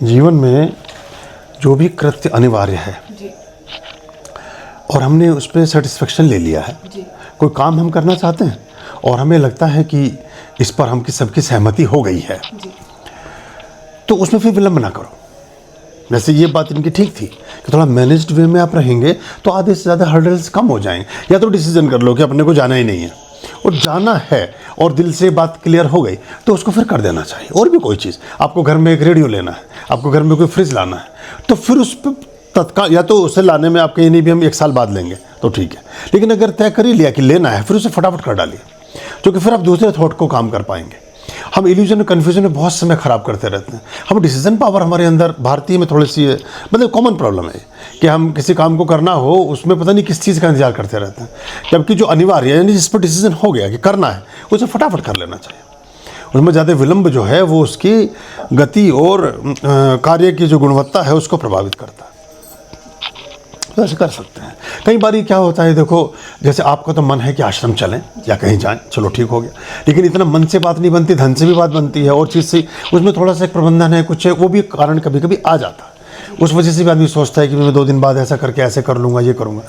जीवन में जो भी कृत्य अनिवार्य है और हमने उस पर सेटिस्फेक्शन ले लिया है, कोई काम हम करना चाहते हैं और हमें लगता है कि इस पर हमकी सबकी सहमति हो गई है, तो उसमें फिर विलंब ना करो। जैसे ये बात इनकी ठीक थी कि थोड़ा मैनेज्ड वे में आप रहेंगे तो आधे से ज़्यादा हर्डल्स कम हो जाएंगे। या तो डिसीजन कर लो कि अपने को जाना ही नहीं है, और जाना है और दिल से बात क्लियर हो गई तो उसको फिर कर देना चाहिए। और भी कोई चीज़, आपको घर में एक रेडियो लेना है, आपको घर में कोई फ्रिज लाना है, तो फिर उस पर तत्काल, या तो उसे लाने में आप कहीं नहीं भी हम 1 साल बाद लेंगे तो ठीक है, लेकिन अगर तय कर ही लिया कि लेना है फिर उसे फटाफट कर डालिए, क्योंकि फिर आप दूसरे थॉट को काम कर पाएंगे। हम इल्यूजन और कन्फ्यूजन में बहुत समय खराब करते रहते हैं। हम डिसीजन पावर हमारे अंदर भारतीय में थोड़ी सी मतलब कॉमन प्रॉब्लम है कि हम किसी काम को करना हो उसमें पता नहीं किस चीज़ का इंतजार करते रहते हैं, जबकि जो अनिवार्य है यानी जिस पर डिसीजन हो गया कि करना है उसे फटाफट कर लेना चाहिए। उसमें ज़्यादा विलंब जो है वो उसकी गति और कार्य की जो गुणवत्ता है उसको प्रभावित करता है। तो ऐसे कर सकते हैं। कई बार क्या होता है, देखो जैसे आपका तो मन है कि आश्रम चलें या कहीं जाएं, चलो ठीक हो गया, लेकिन इतना मन से बात नहीं बनती, धन से भी बात बनती है और चीज़ से उसमें थोड़ा सा एक प्रबंधन है, कुछ है, वो भी कारण कभी कभी आ जाता है। उस वजह से भी आदमी सोचता है कि मैं 2 दिन बाद ऐसा करके ऐसे कर लूँगा, ये करूँगा,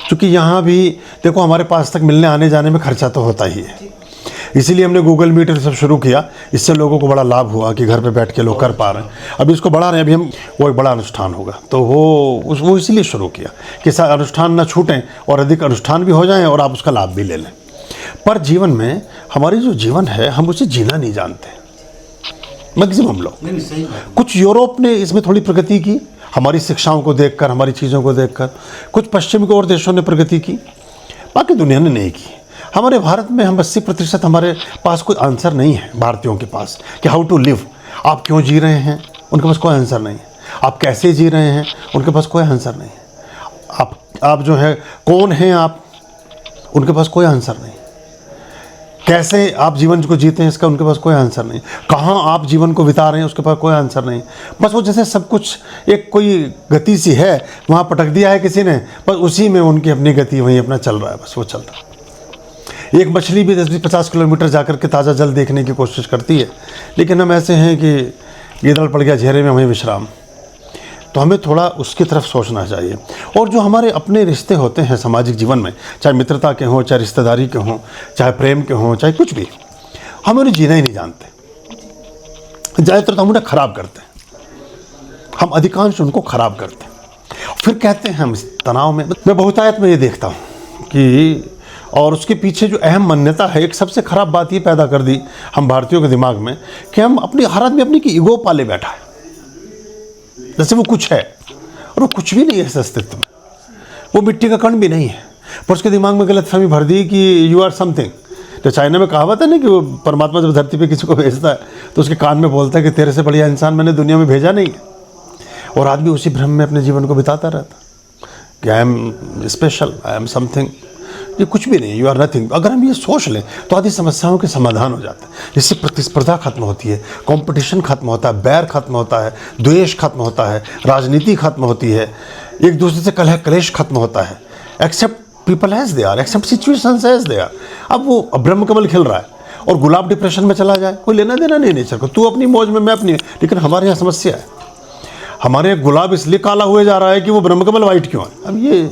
क्योंकि यहाँ भी देखो हमारे पास तक मिलने आने जाने में खर्चा तो होता ही है। इसीलिए हमने गूगल मीट सब शुरू किया, इससे लोगों को बड़ा लाभ हुआ कि घर पे बैठ के लोग कर पा रहे हैं। अभी इसको बढ़ा रहे हैं, अभी हम वो एक बड़ा अनुष्ठान होगा तो वो इसीलिए शुरू किया कि अनुष्ठान ना छूटें और अधिक अनुष्ठान भी हो जाएं और आप उसका लाभ भी ले लें। पर जीवन में हमारी जो जीवन है हम उसे जीना नहीं जानते मैक्सिमम लोग। कुछ यूरोप ने इसमें थोड़ी प्रगति की, हमारी शिक्षाओं को देखकर, हमारी चीज़ों को देखकर। कुछ पश्चिम के और देशों ने प्रगति की, बाकी दुनिया ने नहीं की। हमारे भारत में हम 80% हमारे पास कोई आंसर नहीं है भारतीयों के पास कि हाउ टू लिव। आप क्यों जी रहे हैं, उनके पास कोई आंसर नहीं है। आप कैसे जी रहे हैं, उनके पास कोई आंसर नहीं है। आप जो है कौन हैं आप, उनके पास कोई आंसर नहीं। कैसे आप जीवन को जीते हैं इसका उनके पास कोई आंसर नहीं। कहाँ आप जीवन को बिता रहे हैं उसके पास कोई आंसर नहीं। बस वो जैसे सब कुछ एक कोई गति सी है, वहाँ पटक दिया है किसी ने, बस उसी में उनकी अपनी गति वहीं अपना चल रहा है, बस वो चल रहा है। एक मछली भी 10-50 किलोमीटर जाकर के ताज़ा जल देखने की कोशिश करती है, लेकिन हम ऐसे हैं कि गिदड़ पड़ गया घेरे में हमें विश्राम। तो हमें थोड़ा उसकी तरफ सोचना चाहिए। और जो हमारे अपने रिश्ते होते हैं सामाजिक जीवन में, चाहे मित्रता के हों, चाहे रिश्तेदारी के हों, चाहे प्रेम के हों, चाहे कुछ भी, हम उन्हें जीना ही नहीं जानते। ज़्यादातर तो हम उन्हें ख़राब करते हैं, हम अधिकांश उनको ख़राब करते हैं। फिर कहते हैं हम इस तनाव में, मैं बहुतायत में ये देखता हूँ कि, और उसके पीछे जो अहम मान्यता है, एक सबसे ख़राब बात ये पैदा कर दी हम भारतीयों के दिमाग में कि हम अपनी हर आदमी अपनी की ईगो पाले बैठा है, जैसे वो कुछ है और वो कुछ भी नहीं है इस अस्तित्व में, वो मिट्टी का कण भी नहीं है। पर उसके दिमाग में गलतफहमी भर दी कि यू आर समथिंग। तो चाइना में कहावत है ना कि वो परमात्मा जब धरती पे किसी को भेजता है तो उसके कान में बोलता है कि तेरे से बढ़िया इंसान मैंने दुनिया में भेजा नहीं है। और आदमी उसी भ्रम में अपने जीवन को बिताता रहता कि I am special, I am something. ये कुछ भी नहीं, यू आर नथिंग। अगर हम ये सोच लें तो आदि समस्याओं के समाधान हो जाते हैं। जिससे प्रतिस्पर्धा खत्म होती है, कंपटीशन खत्म होता है, बैर खत्म होता है, द्वेष खत्म होता है, राजनीति खत्म होती है, एक दूसरे से कलह क्लेश खत्म होता है। Accept people as they are, accept situations as they are. अब वो ब्रह्म कमल खिल रहा है और गुलाब डिप्रेशन में चला जाए, कोई लेना देना नहीं नेचर को। तू अपनी मौज में, मैं अपनी। लेकिन हमारे यहाँ समस्या है, हमारे यहाँ गुलाब इसलिए काला हुए जा रहा है कि वो ब्रह्मकमल वाइट क्यों है। अब ये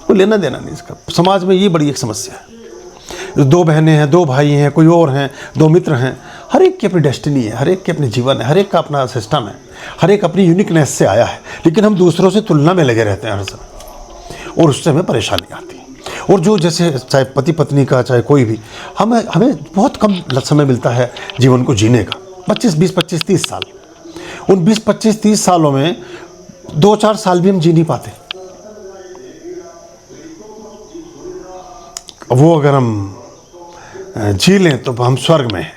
कोई लेना देना नहीं इसका। समाज में ये बड़ी एक समस्या है। 2 बहनें हैं, 2 भाई हैं, कोई और हैं, 2 मित्र हैं, हर एक की अपनी डेस्टिनी है, हर एक के अपने जीवन है, हर एक का अपना सिस्टम है, हर एक अपनी यूनिकनेस से आया है। लेकिन हम दूसरों से तुलना में लगे रहते हैं हर समय, और उससे हमें परेशानी आती है। और जो जैसे चाहे पति पत्नी का, चाहे कोई भी, हमें बहुत कम समय मिलता है जीवन को जीने का। 20, 25, 30 साल। उन 20, 25, 30 सालों में 2-4 साल भी हम जी नहीं पाते। वो अगर हम जी लें तो हम स्वर्ग में हैं।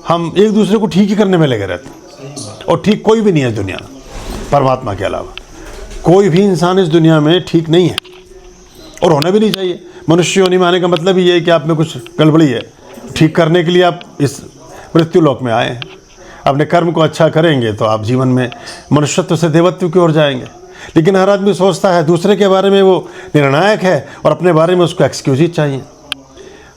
हम एक दूसरे को ठीक ही करने में लगे रहते हैं, और ठीक कोई भी नहीं है दुनिया में परमात्मा के अलावा। कोई भी इंसान इस दुनिया में ठीक नहीं है, और होना भी नहीं चाहिए। मनुष्य होने में आने का मतलब ही ये है कि आप में कुछ गड़बड़ी है, ठीक करने के लिए आप इस मृत्यु लोक में आए हैं। अपने कर्म को अच्छा करेंगे तो आप जीवन में मनुष्यत्व से देवत्व की ओर जाएंगे। लेकिन हर आदमी सोचता है दूसरे के बारे में वो निर्णायक है और अपने बारे में उसको एक्सक्यूज ही चाहिए।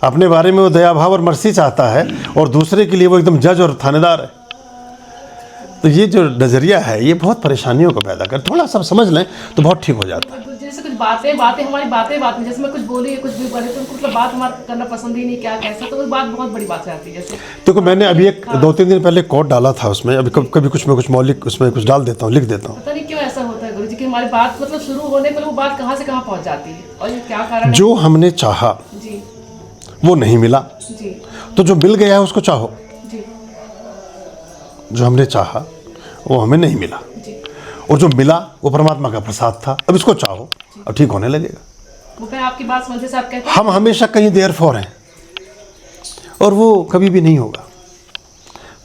अपने बारे में वो दया भाव और मर्सी चाहता है और दूसरे के लिए वो एकदम जज और थानेदार है। तो ये जो नज़रिया है ये बहुत परेशानियों को पैदा कर, थोड़ा सा समझ लें तो बहुत ठीक हो जाता है। जैसे कुछ बातें हमारी बातें जैसे मैं कुछ बोली कुछ भी बोले तो उनको मतलब बात हमारा करना पसंद ही नहीं, क्या कैसा, तो वो बात बहुत बड़ी बात हो जाती है। जैसे देखो मैंने अभी एक 2-3 दिन पहले कोड डाला था उसमें, अभी कभी कुछ मैं कुछ मौलिक उसमें कुछ डाल देता हूँ, लिख देता हूँ। पता नहीं क्यों ऐसा होता है गुरुजी की हमारी बात मतलब शुरू होने पर वो बात कहाँ से कहाँ पहुँच जाती है और ये क्या कारण है? जो हमने चाहा जी वो नहीं मिला, जी तो जो मिल गया है उसको चाहो। जी जो हमने चाहा वो हमें नहीं मिला, जी और जो मिला वो परमात्मा का प्रसाद था, अब इसको चाहो और ठीक होने लगेगा। वो मैं आपकी बात समझे से आप कहते हैं हम हमेशा कहीं देर फॉर हैं और वो कभी भी नहीं होगा।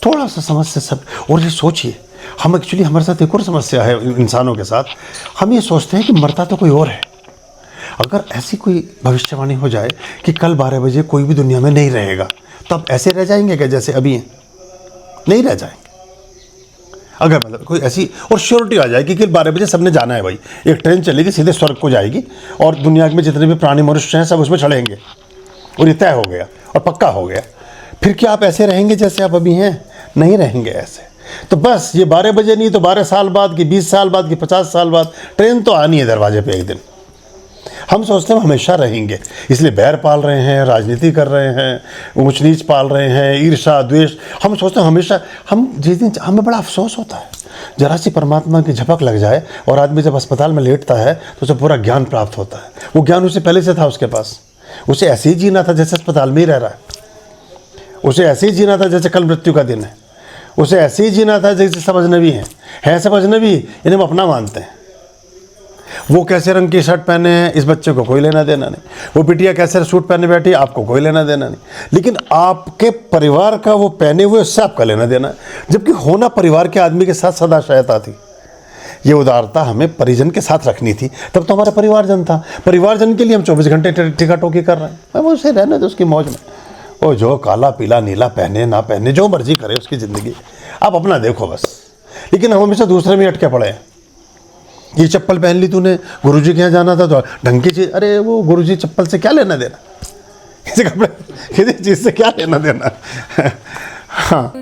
थोड़ा सा समझ से सब, और ये सोचिए हम एक्चुअली हमारे साथ एक और समस्या है इंसानों के साथ, हम ये सोचते हैं कि मरता तो कोई और है। अगर ऐसी कोई भविष्यवाणी हो जाए कि कल 12 बजे कोई भी दुनिया में नहीं रहेगा, तब ऐसे रह जाएंगे क्या जैसे अभी हैं? नहीं रह जाएंगे। अगर मतलब कोई ऐसी और श्योरिटी आ जाए कि कल 12 बजे सबने जाना है भाई, एक ट्रेन चलेगी सीधे स्वर्ग को जाएगी और दुनिया में जितने भी प्राणी मनुष्य हैं सब उसमें चढ़ेंगे और ये तय हो गया और पक्का हो गया, फिर क्या आप ऐसे रहेंगे जैसे आप अभी हैं? नहीं रहेंगे ऐसे। तो बस ये 12 बजे नहीं तो 12 साल बाद की, 20 साल बाद की, 50 साल बाद ट्रेन तो आनी है दरवाजे पे एक दिन। हम सोचते हैं हम हमेशा रहेंगे, इसलिए बैर पाल रहे हैं, राजनीति कर रहे हैं, ऊंच नीच पाल रहे हैं, ईर्षा द्वेष। हम सोचते हैं हमेशा, हम जिस दिन हमें बड़ा अफसोस होता है जरा सी परमात्मा की झपक लग जाए और आदमी जब अस्पताल में लेटता है तो उसे पूरा ज्ञान प्राप्त होता है। वो ज्ञान उसे पहले से था उसके पास, उसे ऐसे ही जीना था जैसे अस्पताल में ही रह रहा है, उसे ऐसे ही जीना था जैसे कल मृत्यु का दिन है, उसे ऐसे ही जीना था जैसे सब अजनबी हैं सब अजनबी, इन्हें हम अपना मानते हैं। वो कैसे रंग की शर्ट पहने हैं इस बच्चे को कोई लेना देना नहीं, वो बिटिया कैसे सूट पहने बैठी आपको कोई लेना देना नहीं, लेकिन आपके परिवार का वो पहने हुए उससे आपका लेना देना है, जबकि होना परिवार के आदमी के साथ सदा सहायता थी। ये उदारता हमें परिजन के साथ रखनी थी, तब तो हमारा परिवारजन था। परिवारजन के लिए हम 24 घंटे टिका टोकी कर रहे हैं। मैं वो उसे रहने दो उसकी मौज में, वो जो काला पीला नीला पहने ना पहने जो मर्जी करे उसकी ज़िंदगी, आप अपना देखो बस। लेकिन हम हमेशा दूसरे में अटके पड़े हैं। ये चप्पल पहन ली तूने, गुरुजी के यहाँ जाना था तो ढंग की चीज़, अरे वो गुरुजी चप्पल से क्या लेना देना, किसी कपड़े किसी चीज़ से क्या लेना देना। हाँ।